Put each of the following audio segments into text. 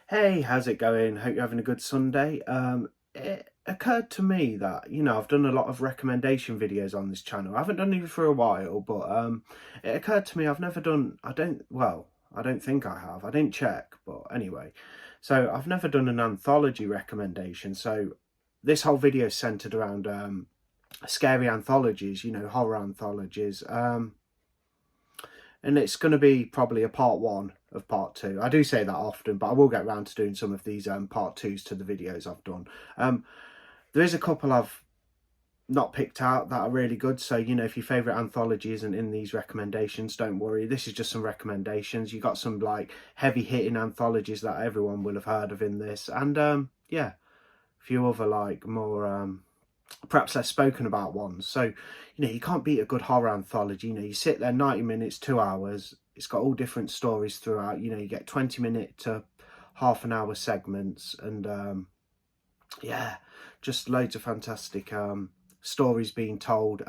Hey, how's it going? Hope you're having a good Sunday. It occurred to me that, I've done a lot of recommendation videos on this channel. I haven't done it for a while, but it occurred to me I've never done, I don't think I have. I didn't check, but anyway. So I've never done an anthology recommendation. So this whole video is centered around scary anthologies, horror anthologies. And it's going to be probably a part one of part two. I do say that often, but I will get around to doing some of these part twos to the videos I've done. There is a couple I've not picked out that are really good. So, if your favourite anthology isn't in these recommendations, don't worry. This is just some recommendations. You got some like heavy hitting anthologies that everyone will have heard of in this. And yeah, a few other like more perhaps less spoken about ones. So, you can't beat a good horror anthology. You sit there 90 minutes, 2 hours. It's got all different stories throughout. You get 20-minute to half an hour segments. And yeah, just loads of fantastic stories being told.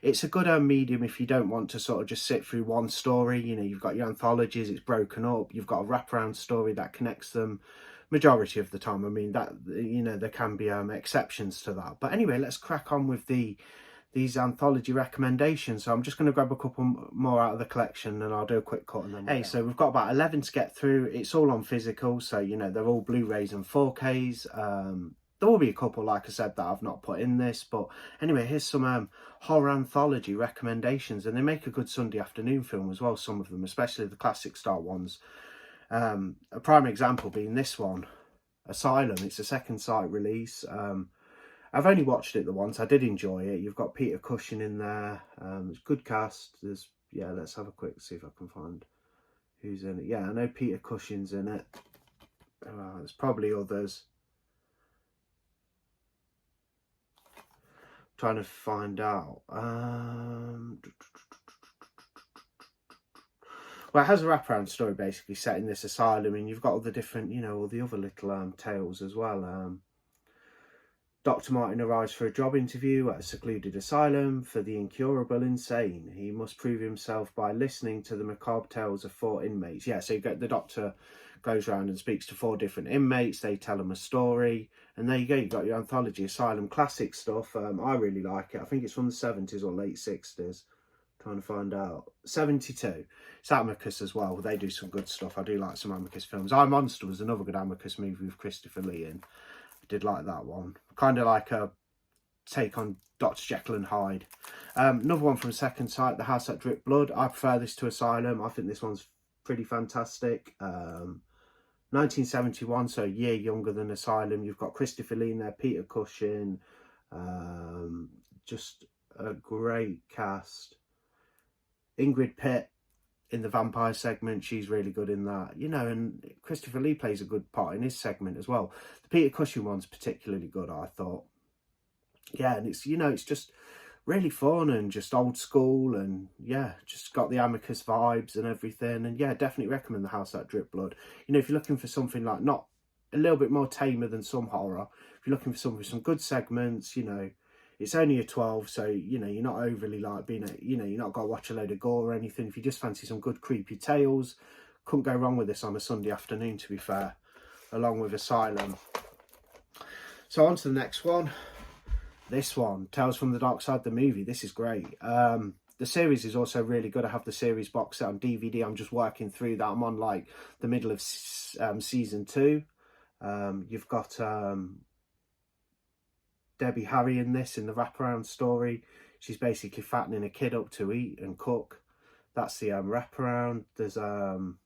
It's a good medium if you don't want to sort of just sit through one story. You've got your anthologies, it's broken up. You've got a wraparound story that connects them majority of the time. I mean, that, there can be exceptions to that. But anyway, let's crack on with these anthology recommendations. So I'm just going to grab a couple more out of the collection and I'll do a quick cut and then hey, so we've got about 11 to get through. It's all on physical, so they're all Blu-rays and 4Ks. There will be a couple, like I said, that I've not put in this, but anyway, here's some horror anthology recommendations, and they make a good Sunday afternoon film as well, some of them, especially the classic style ones. A prime example being this one, Asylum. It's a second sight release. I've only watched it the once. I did enjoy it. You've got Peter Cushing in there. It's good cast. Yeah, let's have a quick see if I can find who's in it. Yeah, I know Peter Cushing's in it. There's probably others. Trying to find out. Well, it has a wraparound story basically set in this asylum, and you've got all the different, all the other little tales as well. Dr. Martin arrives for a job interview at a secluded asylum for the incurable insane. He must prove himself by listening to the macabre tales of 4 inmates. Yeah, so you get the doctor goes around and speaks to 4 different inmates. They tell him a story, and there you go. You got your anthology asylum classic stuff. I really like it. I think it's from the 70s or late 60s. Trying to find out. 72. It's Amicus as well. They do some good stuff. I do like some Amicus films. I, Monster was another good Amicus movie with Christopher Lee in. I did like that one. Kind of like a take on Dr. Jekyll and Hyde. Another one from Second Sight, The House That Dripped Blood. I prefer this to Asylum. I think this one's pretty fantastic. 1971, so a year younger than Asylum. You've got Christopher Lee in there, Peter Cushing. Just a great cast. Ingrid Pitt in the vampire segment, she's really good in that, and Christopher Lee plays a good part in his segment as well. The Peter Cushing one's particularly good, I thought. Yeah, and it's, it's just really fun and just old school, and yeah, just got the Amicus vibes and everything. And yeah, definitely recommend The House That Dripped Blood. If you're looking for something like not a little bit more tamer than some horror, if you're looking for something with some good segments, it's only a 12, so, you're not overly like being you're not got to watch a load of gore or anything. If you just fancy some good creepy tales, couldn't go wrong with this on a Sunday afternoon, to be fair, along with Asylum. So on to the next one. This one, Tales from the Dark Side, the movie. This is great. The series is also really good. I have the series box set on DVD. I'm just working through that. I'm on like the middle of season 2. You've got Debbie Harry in this, in the wraparound story. She's basically fattening a kid up to eat and cook. That's the wraparound. There's some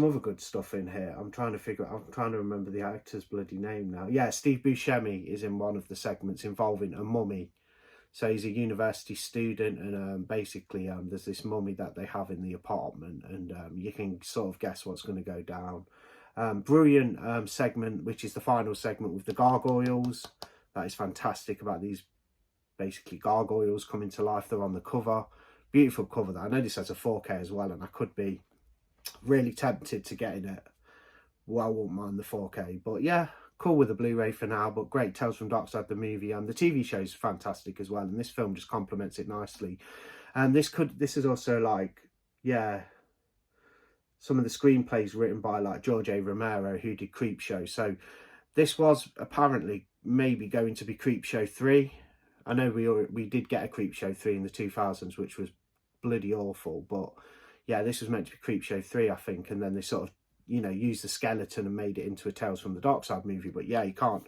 other good stuff in here. I'm trying to remember the actor's bloody name now. Yeah, Steve Buscemi is in one of the segments involving a mummy. So he's a university student, and basically there's this mummy that they have in the apartment, and you can sort of guess what's going to go down. Brilliant segment, which is the final segment with the gargoyles. That is fantastic, about these basically gargoyles coming to life. They're on the cover. Beautiful cover. That I know this has a 4K as well, and I could be really tempted to get in it. Well, I won't mind the 4K, but yeah, cool with the Blu-ray for now. But great, Tales from Dark Side, the movie, and the TV show is fantastic as well, and this film just complements it nicely. And this is also like, yeah, some of the screenplays written by like George A. Romero, who did Creepshow. So this was apparently maybe going to be Creepshow 3. I know we did get a Creepshow 3 in the 2000s, which was bloody awful, but yeah, this was meant to be Creepshow 3, I think, and then they sort of, you know, used the skeleton and made it into a Tales from the Dark Side movie. But yeah, you can't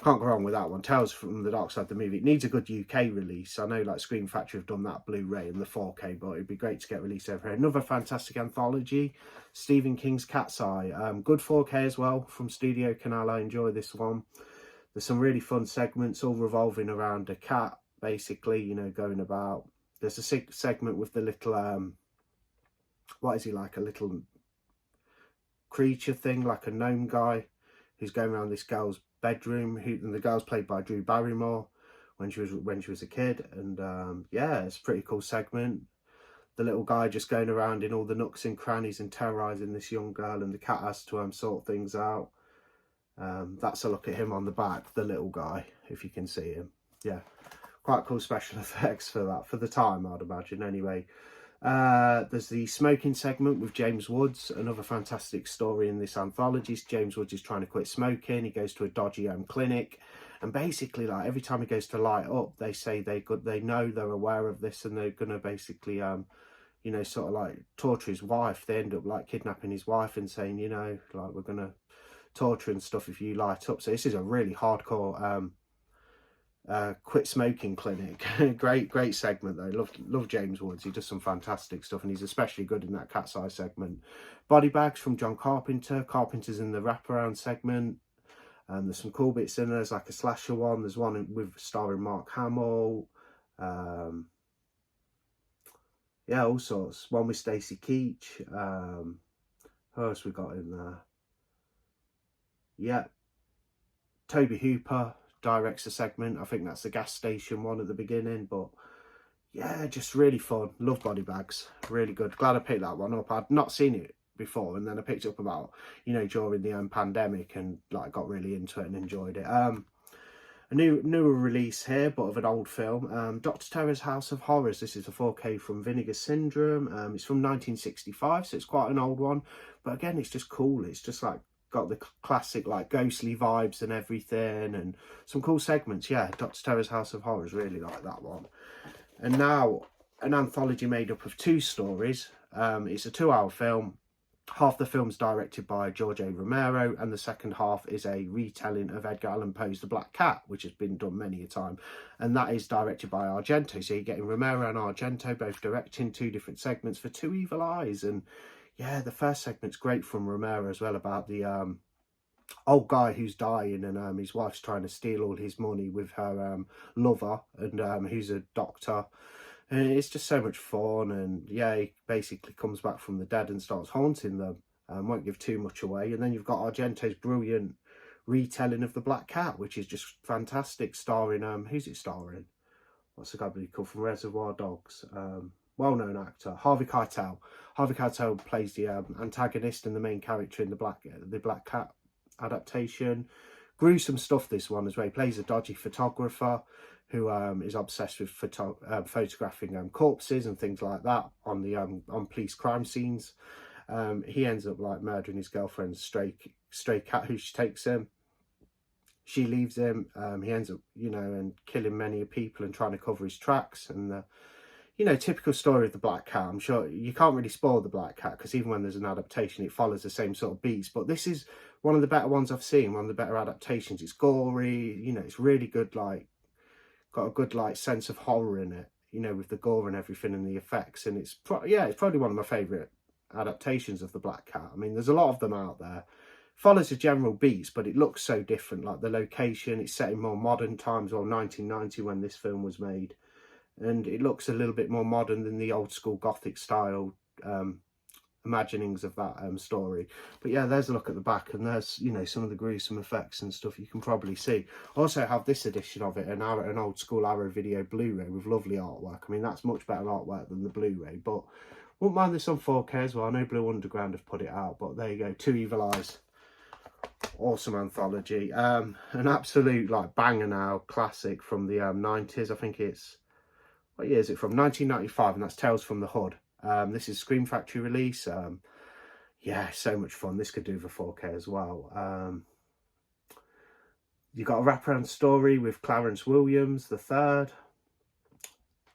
go wrong with that one. Tales from the Dark Side, the movie. It needs a good UK release. I know like Scream Factory have done that Blu-ray and the 4K, but it'd be great to get released over here. Another fantastic anthology, Stephen King's Cat's Eye. Good 4K as well from Studio Canal. I enjoy this one. There's some really fun segments all revolving around a cat, basically, you know, going about. There's a segment with the little, what is he, like a little creature thing, like a gnome guy, who's going around this girl's bedroom, and the girl's played by Drew Barrymore when she was a kid. And yeah, it's a pretty cool segment. The little guy just going around in all the nooks and crannies and terrorizing this young girl, and the cat has to sort things out. That's a look at him on the back, the little guy, if you can see him. Yeah, quite cool special effects for that, for the time, I'd imagine. Anyway, there's the smoking segment with James Woods, another fantastic story in this anthology. James Woods is trying to quit smoking. He goes to a dodgy home clinic, and basically, like, every time he goes to light up, they say they know, they're aware of this, and they're gonna basically you know, sort of like torture his wife. They end up like kidnapping his wife and saying, you know, like, we're gonna torture and stuff if you light up. So this is a really hardcore quit smoking clinic. great segment though. Love James Woods. He does some fantastic stuff, and he's especially good in that Cat's Eye segment. Body Bags from John Carpenter. Carpenter's in the wraparound segment. There's some cool bits in there. There's like a slasher one. There's one with starring Mark Hamill. Yeah, all sorts. One with Stacey Keach. Who else we got in there? Yeah, Toby Hooper directs a segment. I think that's the gas station one at the beginning. But yeah, just really fun. Love Body Bags. Really good. Glad I picked that one up. I'd not seen it before, and then I picked it up about, you know, during the pandemic, and like got really into it and enjoyed it. A newer release here, but of an old film, Dr. Terror's House of Horrors. This is a 4K from Vinegar Syndrome. It's from 1965, so it's quite an old one, but again, it's just cool. It's just like got the classic like ghostly vibes and everything, and some cool segments. Yeah, Dr. Terror's House of Horrors, really like that one. And now an anthology made up of 2 stories. It's a 2-hour film. Half the film's directed by George A. Romero, and the second half is a retelling of Edgar Allan Poe's The Black Cat, which has been done many a time, and that is directed by Argento. So you're getting Romero and Argento both directing 2 different segments for 2 evil eyes. And yeah, the first segment's great from Romero as well, about the old guy who's dying, and his wife's trying to steal all his money with her lover, and who's a doctor. And it's just so much fun. And yeah, he basically comes back from the dead and starts haunting them. Won't give too much away. And then you've got Argento's brilliant retelling of The Black Cat, which is just fantastic, starring who's it starring? What's the guy called from Reservoir Dogs? Well-known actor, Harvey Keitel. Harvey Keitel plays the antagonist and the main character in the Black Cat adaptation. Gruesome stuff, this one as well. He plays a dodgy photographer who is obsessed with photographing corpses and things like that on the on police crime scenes. He ends up like murdering his girlfriend's stray cat, who she takes him. She leaves him. He ends up, you know, and killing many people and trying to cover his tracks. And you know, typical story of the Black Cat. I'm sure you can't really spoil the Black Cat, because even when there's an adaptation, it follows the same sort of beats. But this is one of the better ones I've seen, one of the better adaptations. It's gory, you know, it's really good, like, got a good, like, sense of horror in it, you know, with the gore and everything and the effects. And it's, it's probably one of my favourite adaptations of the Black Cat. I mean, there's a lot of them out there. Follows the general beats, but it looks so different. Like the location, it's set in more modern times, or 1990 when this film was made. And it looks a little bit more modern than the old school Gothic style imaginings of that story. But yeah, there's a look at the back, and there's, you know, some of the gruesome effects and stuff you can probably see. I also have this edition of it, an old school Arrow Video Blu-ray with lovely artwork. I mean, that's much better artwork than the Blu-ray, but wouldn't mind this on 4K as well. I know Blue Underground have put it out, but there you go, 2 Evil Eyes. Awesome anthology. An absolute like banger now, classic from the 90s. I think it's, what year is it from? 1995, and that's Tales from the Hood. This is Scream Factory release. yeah, so much fun. This could do for 4K as well. You got a wraparound story with Clarence Williams the third.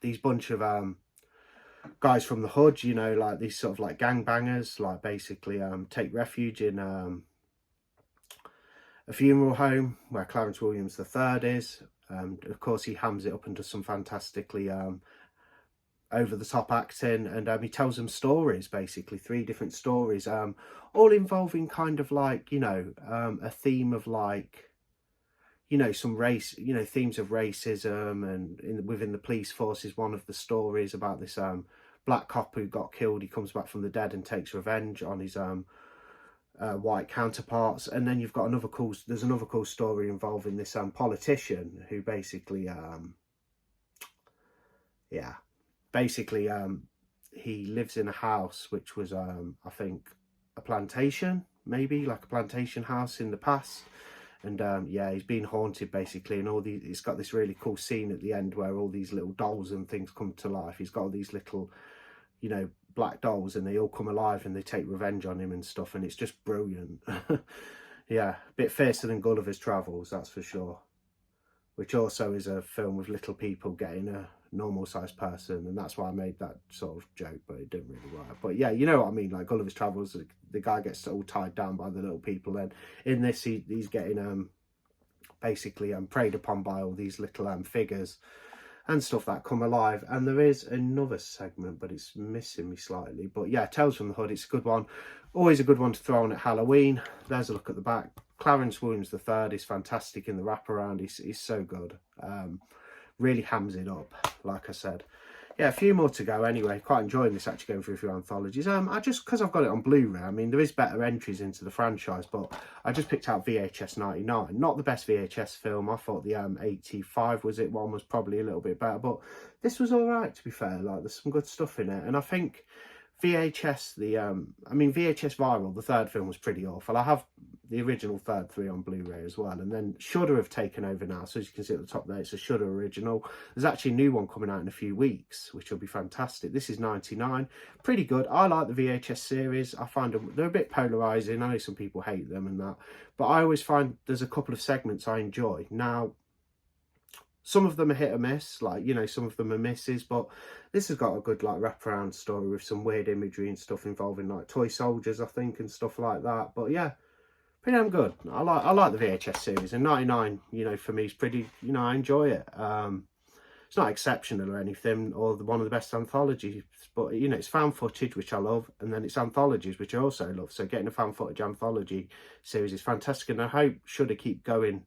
These bunch of guys from the hood, you know, like these sort of like gangbangers, like basically take refuge in a funeral home where Clarence Williams the third is. Of course, he hams it up into some fantastically over the top acting, and he tells them stories, basically 3 different stories, all involving kind of like, you know, a theme of like, you know, some race, you know, themes of racism, and within the police force is one of the stories about this black cop who got killed. He comes back from the dead and takes revenge on his white counterparts. And then you've got there's another cool story involving this politician who basically he lives in a house which was I think a plantation, maybe like a plantation house in the past. And yeah, he's been haunted basically, and it's got this really cool scene at the end where all these little dolls and things come to life. He's got all these little, you know, black dolls, and they all come alive and they take revenge on him and stuff, and it's just brilliant. Yeah, a bit fiercer than Gulliver's Travels, that's for sure. Which also is a film with little people getting a normal sized person, and that's why I made that sort of joke, but it didn't really work. But yeah, you know what I mean, like Gulliver's Travels, the guy gets all tied down by the little people, and in this he's getting basically preyed upon by all these little figures and stuff that come alive. And there is another segment, but it's missing me slightly. But yeah, Tales from the Hood, it's a good one, always a good one to throw on at Halloween. There's a look at the back. Clarence Williams the third is fantastic in the wraparound. He's so good. Really hams it up, like I said. Yeah, a few more to go anyway. Quite enjoying this, actually, going through a few anthologies. Because I've got it on Blu-ray, I mean, there is better entries into the franchise, but I just picked out VHS 99. Not the best VHS film. I thought the 85 was it one was probably a little bit better, but this was all right, to be fair. Like, there's some good stuff in it, and I think VHS, VHS Viral, the third film, was pretty awful. I have the original third 3 on Blu-ray as well, and then Shudder have taken over now, so as you can see at the top there, it's a Shudder original. There's actually a new one coming out in a few weeks, which will be fantastic. This is 99, pretty good. I like the VHS series. I find them, they're a bit polarising. I know some people hate them and that, but I always find there's a couple of segments I enjoy. Now, some of them are hit or miss, like, you know, some of them are misses, but this has got a good, like, wraparound story with some weird imagery and stuff involving, like, toy soldiers, I think, and stuff like that. But yeah, pretty damn good. I like the VHS series, and 99, you know, for me is pretty, you know, I enjoy it. It's not exceptional or anything, or one of the best anthologies, but, you know, it's found footage, which I love, and then it's anthologies, which I also love. So getting a found footage anthology series is fantastic, and I hope Shudder keep going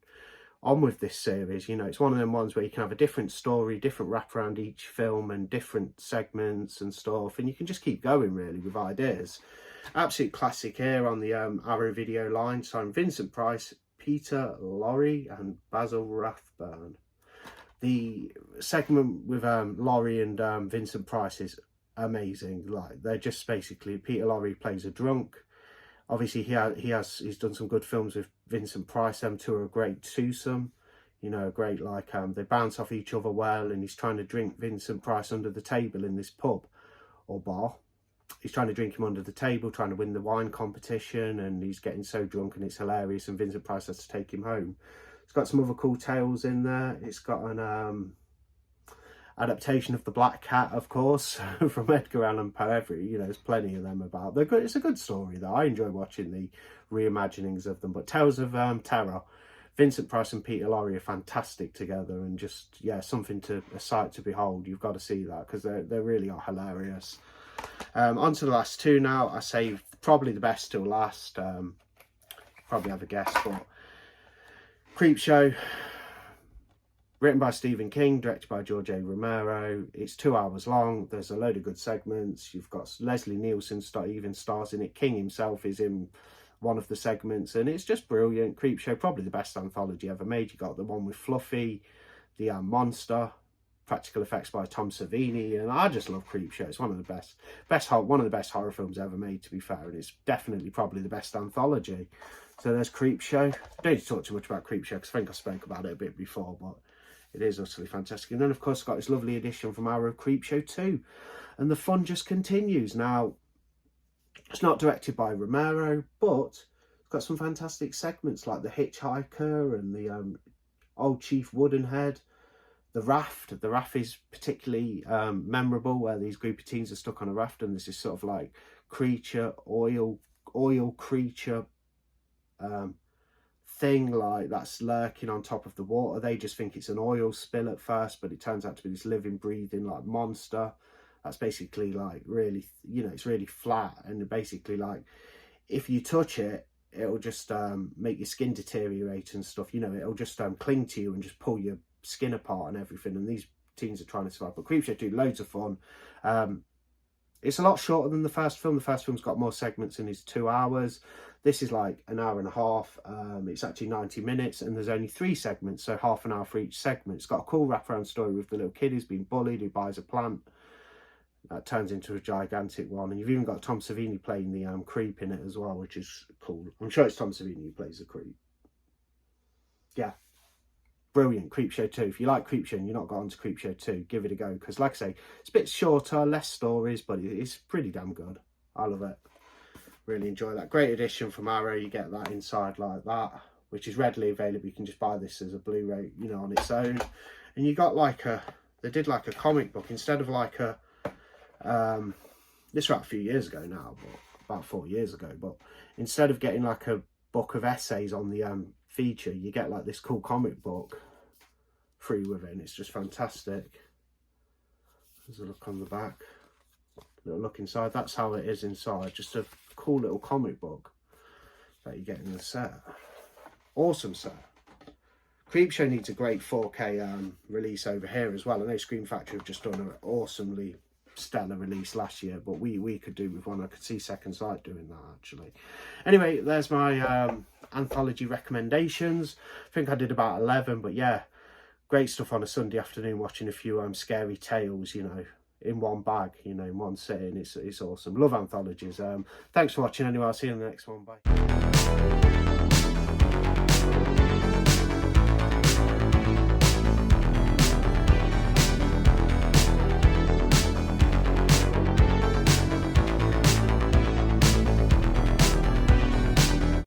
on with this series. You know, it's one of them ones where you can have a different story, different wraparound each film, and different segments and stuff, and you can just keep going really with ideas. Absolute classic here on the Arrow Video line, starring Vincent Price, Peter Lorre and Basil Rathbone. The segment with Lorre and Vincent Price is amazing. Like, they're just basically, Peter Lorre plays a drunk. Obviously, he's done some good films with Vincent Price. Them two are a great twosome. You know, great, like, they bounce off each other well, and he's trying to drink Vincent Price under the table in this pub or bar. He's trying to drink him under the table, trying to win the wine competition, and he's getting so drunk and it's hilarious, and Vincent Price has to take him home. It's got some other cool tales in there. It's got an adaptation of The Black Cat, of course, from Edgar Allan Poe. You know, there's plenty of them about. They're good. It's a good story, though. I enjoy watching the reimaginings of them. But Tales of Terror, Vincent Price and Peter Lorre are fantastic together, and just, yeah, a sight to behold. You've got to see that, because they really are hilarious. On to the last 2 now. I saved probably the best till last. Probably have a guess, but Creepshow, written by Stephen King, directed by George A. Romero. It's 2 hours long. There's a load of good segments. You've got Leslie Nielsen even stars in it. King himself is in one of the segments, and it's just brilliant. Creepshow, probably the best anthology ever made. You got the one with Fluffy, the monster, practical effects by Tom Savini, and I just love Creepshow. It's one of the one of the best horror films ever made, to be fair, and it's definitely probably the best anthology. So there's Creepshow. I don't need to talk too much about Creepshow, because I think I spoke about it a bit before, but it is utterly fantastic. And then, of course, I've got this lovely edition from Arrow, Creepshow 2, and the fun just continues. Now, It's not directed by Romero, but it's got some fantastic segments like the Hitchhiker and the Old Chief Woodenhead. The raft is particularly memorable, where these group of teens are stuck on a raft and there's this sort of like creature, oil creature thing like that's lurking on top of the water. They just think it's an oil spill at first, but it turns out to be this living, breathing like monster that's basically like really, you know, it's really flat, and basically like if you touch it, it'll just make your skin deteriorate and stuff, you know, it'll just cling to you and just pull your skin apart and everything. And these teens are trying to survive. But Creepshow 2, loads of fun. It's a lot shorter than the first film. The first film's got more segments and it's 2 hours. This is like an hour and a half. It's actually 90 minutes and there's only 3 segments, so half an hour for each segment. It's got a cool wraparound story with the little kid who's been bullied, who buys a plant that turns into a gigantic one. And you've even got Tom Savini playing the creep in it as well, which is cool. I'm sure it's Tom Savini who plays the creep. Yeah. Brilliant. Creepshow 2. If you like Creepshow and you're not got onto Creepshow 2, give it a go. Because like I say, it's a bit shorter, less stories, but it's pretty damn good. I love it. Really enjoy that. Great edition from Arrow. You get that inside like that, which is readily available. You can just buy this as a Blu-ray, you know, on its own. And you got like they did like a comic book instead of like a, this was a few years ago now, but about 4 years ago. But instead of getting like a book of essays on the feature, you get like this cool comic book free with it, and it's just fantastic. There's a look on the back, little look inside. That's how it is inside. Just a cool little comic book that you get in the set. Awesome set. Creepshow needs a great 4K release over here as well. I know Scream Factory have just done an awesomely stellar release last year, but we could do with one. I could see Second Sight doing that actually. Anyway, there's my anthology recommendations. I think I did about 11, but yeah, great stuff on a Sunday afternoon, watching a few scary tales, you know, in one bag, you know, in one sitting. It's awesome. Love anthologies. Thanks for watching anyway. I'll see you in the next one. Bye.